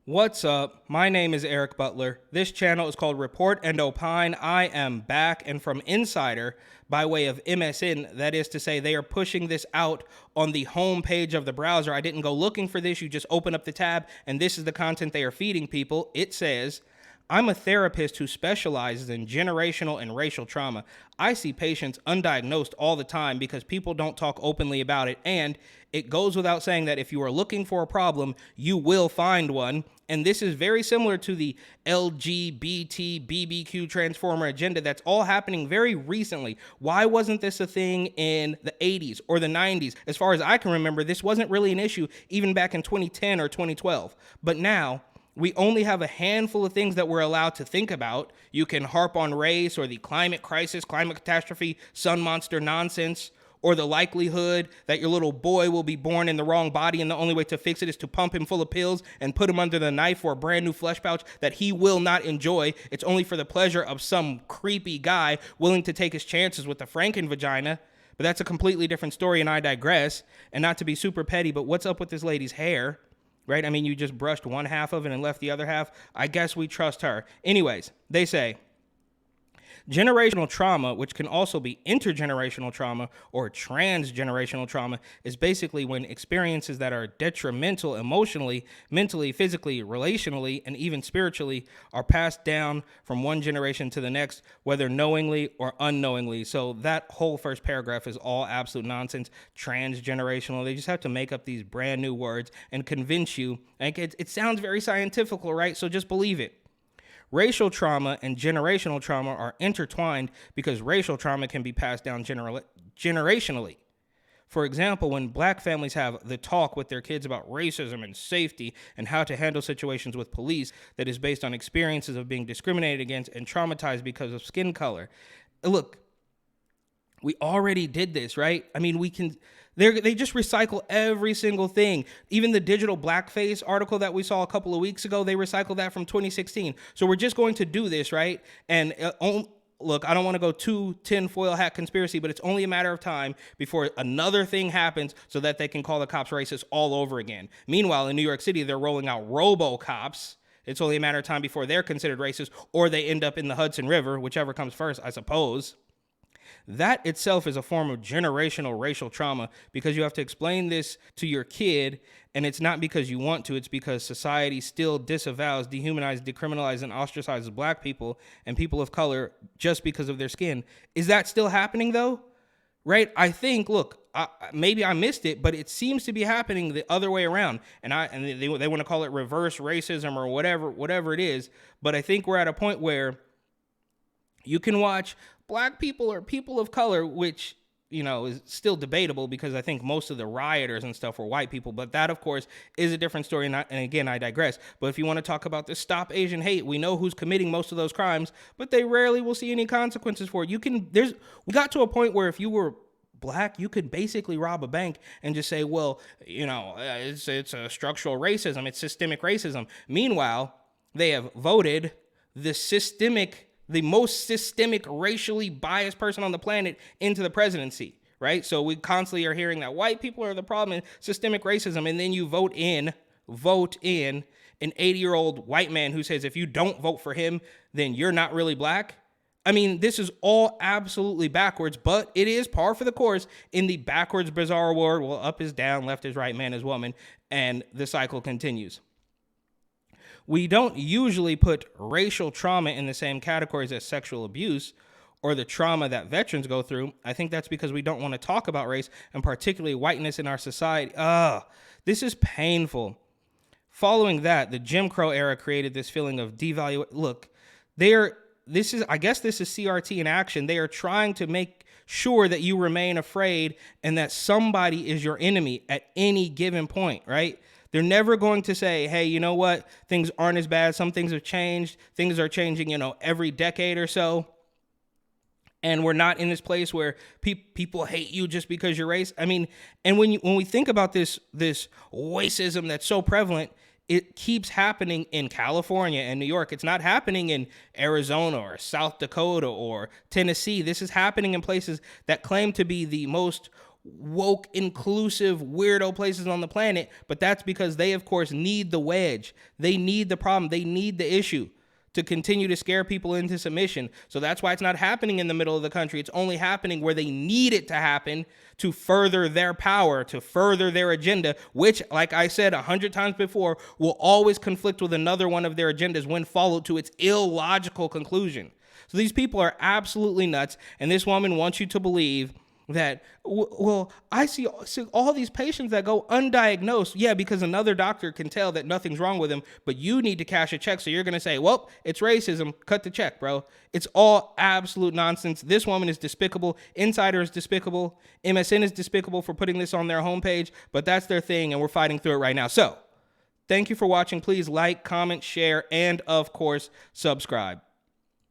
What's up? My name is Eric Butler. This channel is called Report and Opine. I am back and from Insider by way of MSN. That is to say, they are pushing this out on the home page of the browser. I didn't go looking for this. You just open up the tab and this is the content they are feeding people. It says, I'm a therapist who specializes in generational and racial trauma. I see patients undiagnosed all the time because people don't talk openly about it. And it goes without saying that if you are looking for a problem, you will find one. And this is very similar to the LGBT, BBQ transformer agenda that's all happening very recently. Why wasn't this a thing in the 80s or the 90s? As far as I can remember, this wasn't really an issue even back in 2010 or 2012. But now, we only have a handful of things that we're allowed to think about. You can harp on race or the climate crisis, climate catastrophe, sun monster nonsense, or the likelihood that your little boy will be born in the wrong body and the only way to fix it is to pump him full of pills and put him under the knife for a brand new flesh pouch that he will not enjoy. It's only for the pleasure of some creepy guy willing to take his chances with the Franken vagina. But that's a completely different story, and I digress. And not to be super petty, but what's up with this lady's hair? Right? I mean, you just brushed one half of it and left the other half. I guess we trust her. Anyways, they say generational trauma, which can also be intergenerational trauma or transgenerational trauma, is basically when experiences that are detrimental emotionally, mentally, physically, relationally, and even spiritually are passed down from one generation to the next, whether knowingly or unknowingly. So that whole first paragraph is all absolute nonsense. Transgenerational. They just have to make up these brand new words and convince you. Like it sounds very scientific, right? So just believe it. Racial trauma and generational trauma are intertwined because racial trauma can be passed down generationally. For example, when black families have the talk with their kids about racism and safety and how to handle situations with police that is based on experiences of being discriminated against and traumatized because of skin color. Look, we already did this, right? I mean, they just recycle every single thing. Even the digital blackface article that we saw a couple of weeks ago, they recycled that from 2016. So we're just going to do this, right? And look, I don't want to go too tinfoil hat conspiracy, but it's only a matter of time before another thing happens so that they can call the cops racist all over again. Meanwhile, in New York City, they're rolling out robo-cops. It's only a matter of time before they're considered racist or they end up in the Hudson River, whichever comes first, I suppose. That itself is a form of generational racial trauma because you have to explain this to your kid, and it's not because you want to, it's because society still disavows, dehumanizes, decriminalizes, and ostracizes black people and people of color just because of their skin. Is that still happening though? Right? I think, look, maybe I missed it, but it seems to be happening the other way around. And they want to call it reverse racism or whatever it is. But I think we're at a point where you can watch black people or people of color, which, you know, is still debatable because I think most of the rioters and stuff were white people. But that, of course, is a different story. And again, I digress. But if you want to talk about the Stop Asian Hate, we know who's committing most of those crimes, but they rarely will see any consequences for it. We got to a point where if you were black, you could basically rob a bank and just say, well, you know, it's a structural racism. It's systemic racism. Meanwhile, they have voted the most systemic, racially biased person on the planet into the presidency, right? So we constantly are hearing that white people are the problem in systemic racism, and then you vote in an 80-year-old white man who says if you don't vote for him, then you're not really black. I mean, this is all absolutely backwards, but it is par for the course in the backwards, bizarre world. Well, up is down, left is right, man is woman, and the cycle continues. We don't usually put racial trauma in the same categories as sexual abuse or the trauma that veterans go through. I think that's because we don't want to talk about race and particularly whiteness in our society. This is painful. Following that, the Jim Crow era created this feeling of devaluation. Look, I guess this is CRT in action. They are trying to make sure that you remain afraid and that somebody is your enemy at any given point, right? They're never going to say, hey, you know what? Things aren't as bad. Some things have changed. Things are changing, every decade or so. And we're not in this place where people hate you just because you're race. I mean, and when we think about this racism that's so prevalent, it keeps happening in California and New York. It's not happening in Arizona or South Dakota or Tennessee. This is happening in places that claim to be the most woke, inclusive, weirdo places on the planet, but that's because they, of course, need the wedge. They need the problem. They need the issue to continue to scare people into submission. So that's why it's not happening in the middle of the country. It's only happening where they need it to happen to further their power, to further their agenda, which, like I said 100 times before, will always conflict with another one of their agendas when followed to its illogical conclusion. So these people are absolutely nuts, and this woman wants you to believe that, well, I see all these patients that go undiagnosed. Yeah, because another doctor can tell that nothing's wrong with them, but you need to cash a check. So you're going to say, well, it's racism. Cut the check, bro. It's all absolute nonsense. This woman is despicable. Insider is despicable. MSN is despicable for putting this on their homepage, but that's their thing, and we're fighting through it right now. So thank you for watching. Please like, comment, share, and of course, subscribe.